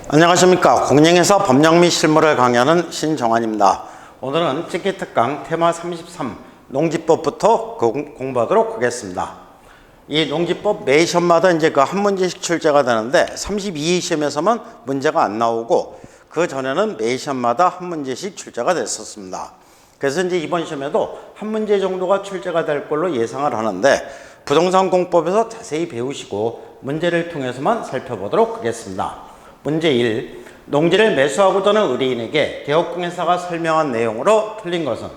안녕하십니까. 공인중개사 법령 및 실무를 강의하는 신정환입니다. 오늘은 찍기특강 테마 33 농지법부터 공부하도록 하겠습니다. 이 농지법 매 시험마다 이제 그 한 문제씩 출제가 되는데 32 시험에서만 문제가 안 나오고 그 전에는 매 시험마다 한 문제씩 출제가 됐었습니다. 그래서 이제 이번 시험에도 한 문제 정도가 출제가 될 걸로 예상을 하는데 부동산 공법에서 자세히 배우시고 문제를 통해서만 살펴보도록 하겠습니다. 문제 1. 농지를 매수하고자 하는 의뢰인에게 개업공인사가 설명한 내용으로 틀린 것은?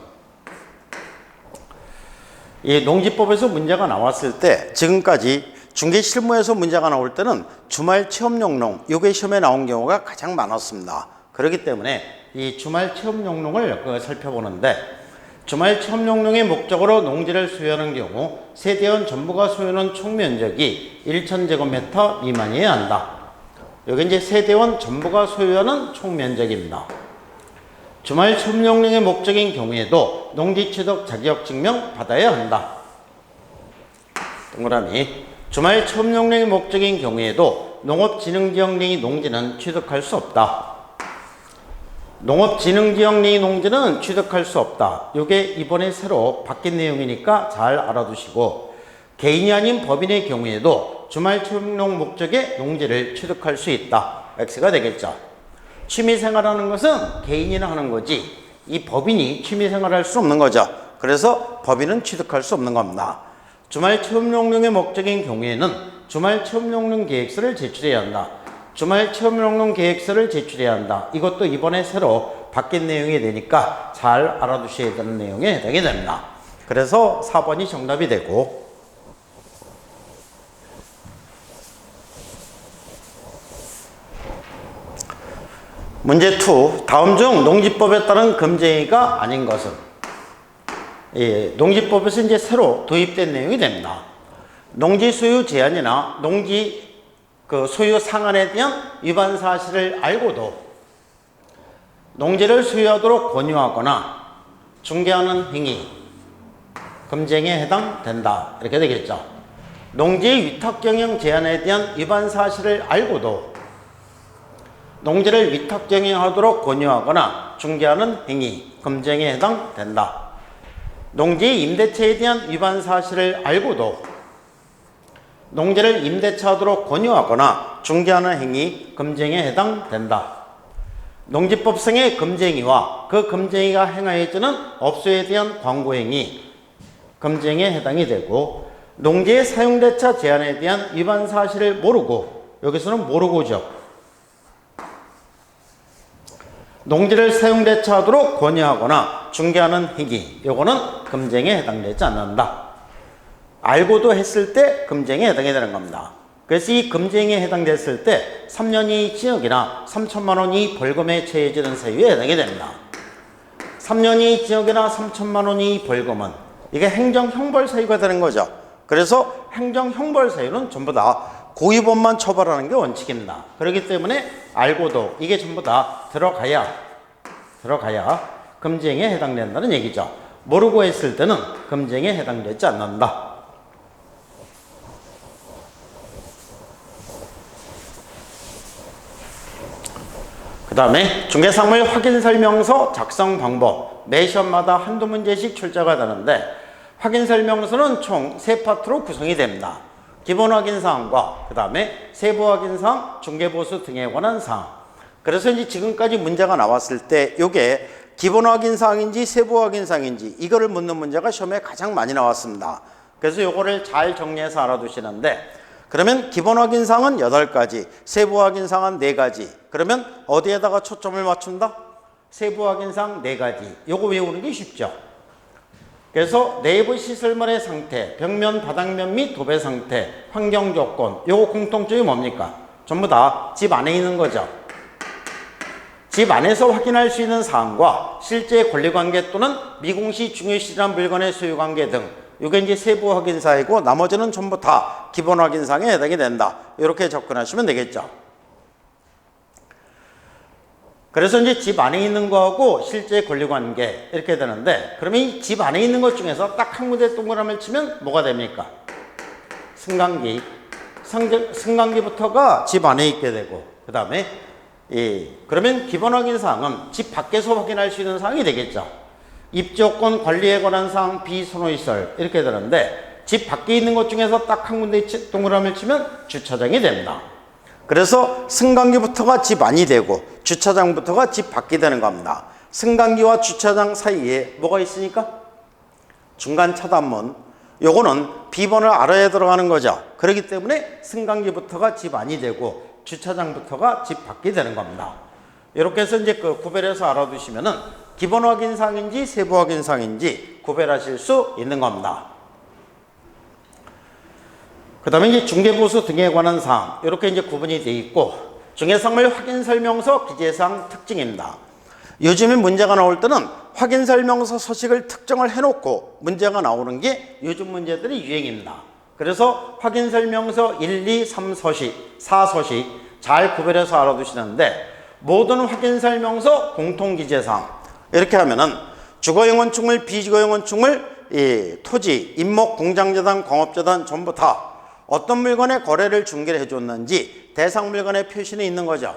이 농지법에서 문제가 나왔을 때 지금까지 중개실무에서 문제가 나올 때는 주말 체험용농, 이게 시험에 나온 경우가 가장 많았습니다. 그렇기 때문에 이 주말 체험용농을 살펴보는데 주말 체험용농의 목적으로 농지를 소유하는 경우 세대원 전부가 소유하는 총면적이 1,000제곱미터 미만이어야 한다. 여기 이제 세대원 전부가 소유하는 총면적입니다. 주말 체험용농의 목적인 경우에도 농지 취득 자격 증명 받아야 한다. 동그라미. 주말 체험용농의 목적인 경우에도 농업진흥지역 내의 농지는 취득할 수 없다. 농업진흥지역 내의 농지는 취득할 수 없다. 이게 이번에 새로 바뀐 내용이니까 잘 알아두시고, 개인이 아닌 법인의 경우에도 주말 체험용 목적의 농지를 취득할 수 있다. X가 되겠죠. 취미생활하는 것은 개인이나 하는 거지 이 법인이 취미생활할 수 없는 거죠. 그래서 법인은 취득할 수 없는 겁니다. 주말 체험용농의 목적인 경우에는 주말 체험용농 계획서를 제출해야 한다. 주말 체험용농 계획서를 제출해야 한다. 이것도 이번에 새로 바뀐 내용이 되니까 잘 알아두셔야 되는 내용에 해당이 됩니다. 그래서 4번이 정답이 되고, 문제 2. 다음 중 농지법에 따른 금지행위가 아닌 것은? 농지법에서 이제 새로 도입된 내용이 됩니다. 농지 소유 제한이나 농지 소유 상한에 대한 위반 사실을 알고도 농지를 소유하도록 권유하거나 중개하는 행위, 금지행위에 해당된다. 이렇게 되겠죠. 농지 위탁 경영 제한에 대한 위반 사실을 알고도 농지를 위탁 경영하도록 권유하거나 중개하는 행위, 금지행위에 해당된다. 농지 임대차에 대한 위반 사실을 알고도 농지를 임대차하도록 권유하거나 중개하는 행위, 금지행위에 해당된다. 농지법상의 금지행위와 그 금지행위가 행하여지는 업소에 대한 광고행위, 금지행위에 해당이 되고, 농지의 사용대차 제한에 대한 위반 사실을 모르고, 여기서는 모르고죠. 농지를 사용대차하도록 권유하거나 중개하는 행위, 요거는 금지행위에 해당되지 않는다. 알고도 했을 때 금지행위에 해당이 되는 겁니다. 그래서 이 금지행위에 해당됐을 때 3년 이하 징역이나 3천만 원 이하 벌금에 처해지는 사유에 해당이 됩니다. 3년 이하 징역이나 3천만 원 이하 벌금은 이게 행정형벌 사유가 되는 거죠. 그래서 행정형벌 사유는 전부 다 고의범만 처벌하는 게 원칙입니다. 그렇기 때문에 알고도 이게 전부 다 들어가야 금지행위에 해당된다는 얘기죠. 모르고 했을 때는 금지행위에 해당되지 않는다. 그 다음에 중개사물 확인설명서 작성 방법, 매 시험마다 한두 문제씩 출제가 되는데, 확인설명서는 총 3파트로 구성이 됩니다. 기본 확인사항과 그 다음에 세부 확인사항, 중개보수 등에 관한 사항. 그래서 이제 지금까지 문제가 나왔을 때 이게 기본 확인사항인지 세부 확인사항인지 이거를 묻는 문제가 시험에 가장 많이 나왔습니다. 그래서 이거를 잘 정리해서 알아두시는데, 그러면 기본 확인사항은 8가지, 세부 확인사항은 4가지. 그러면 어디에다가 초점을 맞춘다? 세부 확인사항 4가지. 요거 외우는 게 쉽죠. 그래서 내부 시설물의 상태, 벽면, 바닥면 및 도배 상태, 환경 조건, 요거 공통점이 뭡니까? 전부 다 집 안에 있는 거죠. 집 안에서 확인할 수 있는 사항과 실제 권리관계 또는 미공시 중요시한 물건의 소유관계 등, 이게 이제 세부 확인사이고 나머지는 전부 다 기본 확인사항에 해당이 된다. 이렇게 접근하시면 되겠죠. 그래서 이제 집 안에 있는 거하고 실제 권리관계 이렇게 되는데, 그러면 이 집 안에 있는 것 중에서 딱 한 군데 동그라미를 치면 뭐가 됩니까? 승강기. 승강기부터가 집 안에 있게 되고, 그 다음에 그러면 기본 확인 사항은 집 밖에서 확인할 수 있는 사항이 되겠죠. 입지요건 관리에 관한 사항 비선호시설 이렇게 되는데 집 밖에 있는 것 중에서 딱 한 군데 동그라미를 치면 주차장이 됩니다. 그래서 승강기부터가 집 안이 되고 주차장부터가 집 밖이 되는 겁니다. 승강기와 주차장 사이에 뭐가 있으니까? 중간 차단문. 요거는 비번을 알아야 들어가는 거죠. 그렇기 때문에 승강기부터가 집 안이 되고 주차장부터가 집 밖이 되는 겁니다. 이렇게 해서 이제 그 구별해서 알아두시면은 기본 확인사항인지 세부 확인사항인지 구별하실 수 있는 겁니다. 그 다음에 이제 중개보수 등에 관한 사항, 이렇게 이제 구분이 되어 있고, 중개상물 확인설명서 기재사항 특징입니다. 요즘에 문제가 나올 때는 확인설명서 서식을 특정을 해놓고 문제가 나오는 게 요즘 문제들이 유행입니다. 그래서 확인설명서 1, 2, 3 서식, 4 서식 잘 구별해서 알아두시는데, 모든 확인설명서 공통기재사항 이렇게 하면은 주거용건축물, 비주거용건축물, 토지, 임목, 공장재단, 광업재단 전부 다 어떤 물건의 거래를 중개를 해줬는지 대상 물건의 표시는 있는 거죠.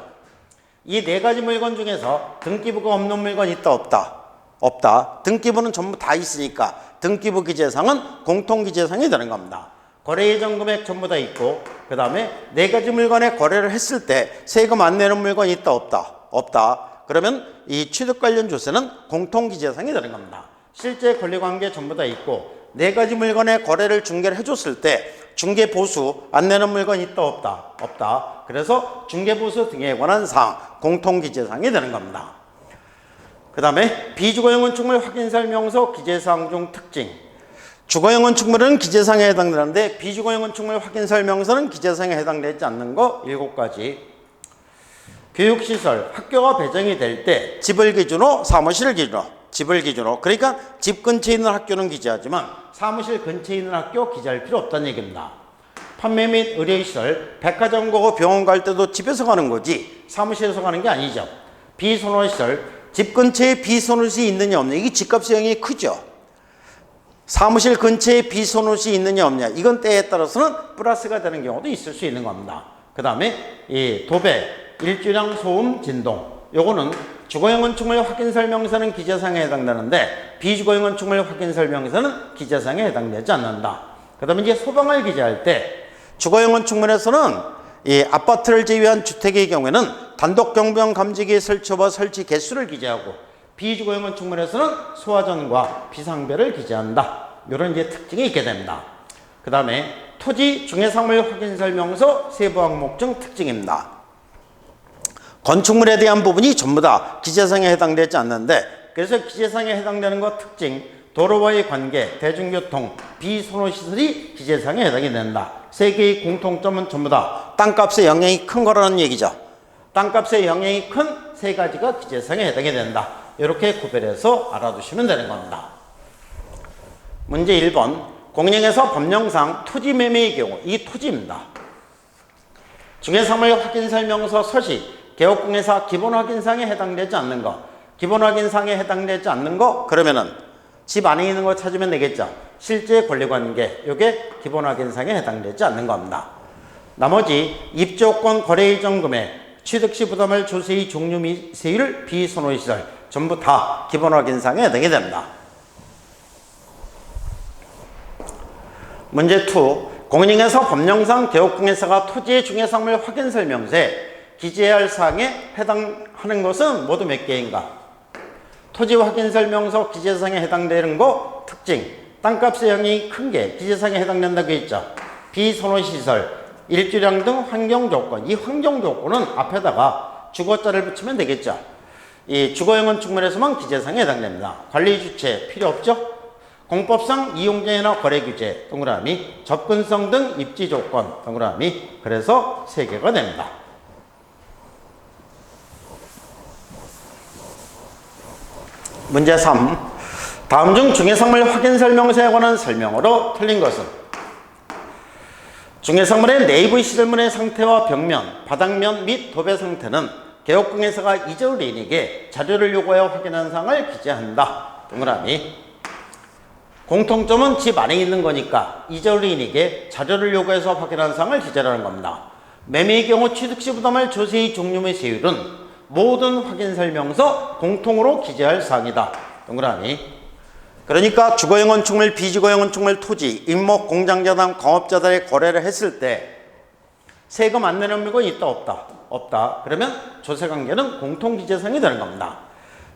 이 네 가지 물건 중에서 등기부가 없는 물건이 있다 없다? 없다. 등기부는 전부 다 있으니까 등기부 기재사항은 공통기재사항이 되는 겁니다. 거래 예정 금액 전부 다 있고, 그 다음에 네 가지 물건의 거래를 했을 때 세금 안 내는 물건이 있다 없다? 없다. 그러면 이 취득 관련 조세는 공통기재사항이 되는 겁니다. 실제 권리관계 전부 다 있고 네 가지 물건의 거래를 중개를 해줬을 때 중개보수 안 내는 물건 있다 없다? 없다. 그래서 중개보수 등에 관한 사항 공통기재사항이 되는 겁니다. 그 다음에 비주거용 건축물 확인설명서 기재사항 중 특징. 주거용 건축물은 기재사항에 해당되는데 비주거용 건축물 확인설명서는 기재사항에 해당되지 않는 거 7가지. 교육시설, 학교가 배정이 될 때 집을 기준으로 사무실을 기준으로 집을 기준으로, 그러니까 집 근처에 있는 학교는 기재하지만 사무실 근처에 있는 학교 기재할 필요 없다는 얘기입니다. 판매 및 의료시설, 백화점 가고 병원 갈 때도 집에서 가는 거지 사무실에서 가는 게 아니죠. 비선호시설, 집 근처에 비선호시 있느냐 없느냐, 이게 집값의 영향이 크죠. 사무실 근처에 비선호시 있느냐 없느냐, 이건 때에 따라서는 플러스가 되는 경우도 있을 수 있는 겁니다. 그 다음에 이 도배, 일주량, 소음, 진동, 요거는 주거용 건축물 확인설명서는 기재사항에 해당되는데 비주거용 건축물 확인설명서는 기재사항에 해당되지 않는다. 그 다음에 이제 소방을 기재할 때 주거용 건축물에서는 이 아파트를 제외한 주택의 경우에는 단독 경보용 감지기 설치와 설치 개수를 기재하고, 비주거용 건축물에서는 소화전과 비상배를 기재한다. 이런 이제 특징이 있게 됩니다. 그 다음에 토지 중개상물 확인설명서 세부 항목 중 특징입니다. 건축물에 대한 부분이 전부 다 기재사항에 해당되지 않는데, 그래서 기재사항에 해당되는 것 특징, 도로와의 관계, 대중교통, 비선호시설이 기재사항에 해당이 된다. 세 개의 공통점은 전부 다 땅값의 영향이 큰 거라는 얘기죠. 땅값의 영향이 큰 세 가지가 기재사항에 해당이 된다. 이렇게 구별해서 알아두시면 되는 겁니다. 문제 1번, 공령에서 법령상 토지 매매의 경우, 이 토지입니다. 중개사물 확인설명서 서식, 개업공개사 기본 확인사항에 해당되지 않는 거, 기본 확인사항에 해당되지 않는 거, 그러면은 집 안에 있는 거 찾으면 되겠죠. 실제 권리관계, 요게 기본 확인사항에 해당되지 않는 겁니다. 나머지 입주요건, 거래 예정 금액, 취득시 부담할 조세의 종류 및 세율, 비선호시설 전부 다 기본 확인사항에 해당이 됩니다. 문제 2. 공인중개사 법령상 개업공개사가 토지의 중개상물 확인설명서에 기재해야 할 사항에 해당하는 것은 모두 몇 개인가? 토지 확인설명서 기재사항에 해당되는 거 특징, 땅값의 영향이 큰 게 기재사항에 해당된다고 했죠. 비선호시설, 일주량 등 환경조건, 이 환경조건은 앞에다가 주거자를 붙이면 되겠죠. 이 주거용 건축물에서만 기재사항에 해당됩니다. 관리주체 필요 없죠? 공법상 이용제한이나 거래규제 동그라미, 접근성 등 입지조건 동그라미, 그래서 3개가 됩니다. 문제 3. 다음 중 중개상물 확인설명서에 관한 설명으로 틀린 것은? 중개상물의 내부 시설물의 상태와 벽면, 바닥면 및 도배 상태는 개업공개사가 이전리인에게 자료를 요구하여 확인한 사항을 기재한다. 동그라미. 공통점은 집 안에 있는 거니까 이전리인에게 자료를 요구해서 확인한 사항을 기재하는 겁니다. 매매의 경우 취득시 부담할 조세의 종류 및 세율은 모든 확인설명서 공통으로 기재할 사항이다. 동그라미. 그러니까 주거용 건축물, 비주거용 건축물, 토지, 임목, 공장자단, 광업자단의 거래를 했을 때 세금 안 내는 물건이 있다 없다? 없다. 그러면 조세관계는 공통기재사항이 되는 겁니다.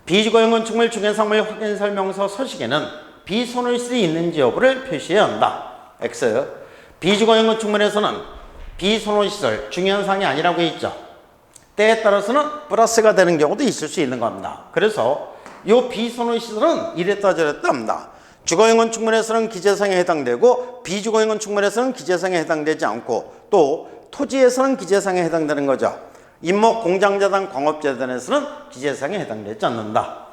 비주거용 건축물 중개사물 확인설명서 서식에는 비손해시설이 있는지 여부를 표시해야 한다. X. 비주거용 건축물에서는 비손해시설 중요한 사항이 아니라고 있죠. 때에 따라서는 플러스가 되는 경우도 있을 수 있는 겁니다. 그래서 이 비손해시설은 이랬다 저랬다 합니다. 주거용 건축물에서는 기재사항에 해당되고 비주거용 건축물에서는 기재사항에 해당되지 않고 또 토지에서는 기재사항에 해당되는 거죠. 임목, 공장자단, 광업재단에서는 기재사항에 해당되지 않는다.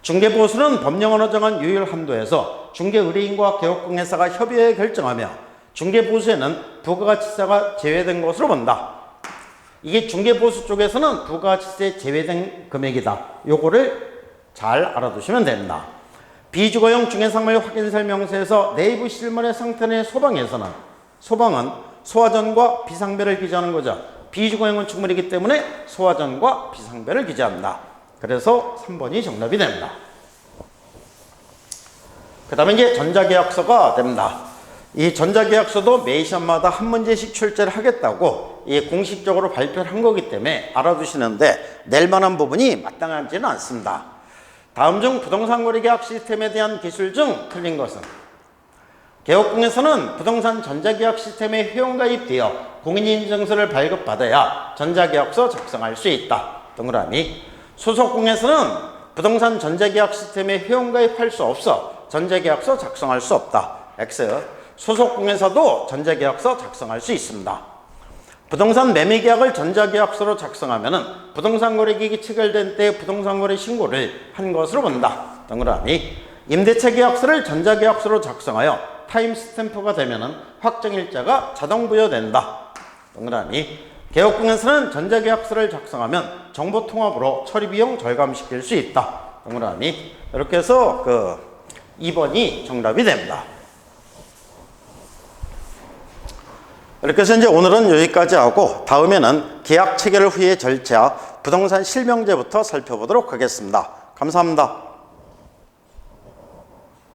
중개보수는 법령으로 정한 유율 한도에서 중개의뢰인과 개업공예사가 협의해 결정하며 중개보수에는 부가가치세가 제외된 것으로 본다. 이게 중개보수 쪽에서는 부가가치세 제외된 금액이다. 요거를 잘 알아두시면 됩니다. 비주거용 중개사물 확인설명서에서 내부 실물의 상태 소방에서는 소방은 소화전과 비상배를 기재하는 거죠. 비주거용 건축물이기 때문에 소화전과 비상배를 기재합니다. 그래서 3번이 정답이 됩니다. 그 다음에 이제 전자계약서가 됩니다. 이 전자계약서도 매 시험마다 한 문제씩 출제를 하겠다고 공식적으로 발표를 한 거기 때문에 알아두시는데 낼 만한 부분이 마땅하지는 않습니다. 다음 중 부동산 거래 계약 시스템에 대한 기술 중 틀린 것은? 개업공에서는 부동산 전자계약 시스템에 회원가입되어 공인인증서를 발급받아야 전자계약서 작성할 수 있다. 동그라미. 소속공에서는 부동산 전자계약 시스템에 회원가입할 수 없어 전자계약서 작성할 수 없다. X. 소속공에서도 전자계약서 작성할 수 있습니다. 부동산 매매계약을 전자계약서로 작성하면 부동산 거래기획이 체결된 때 부동산 거래 신고를 한 것으로 본다. 동그라미. 임대차 계약서를 전자계약서로 작성하여 타임스탬프가 되면 확정일자가 자동 부여된다. 동그라미. 개업공에서는 전자계약서를 작성하면 정보통합으로 처리비용 절감시킬 수 있다. 동그라미. 이렇게 해서 2번이 정답이 됩니다. 이렇게 해서 이제 오늘은 여기까지 하고 다음에는 계약 체결 후의 절차, 부동산 실명제부터 살펴보도록 하겠습니다. 감사합니다.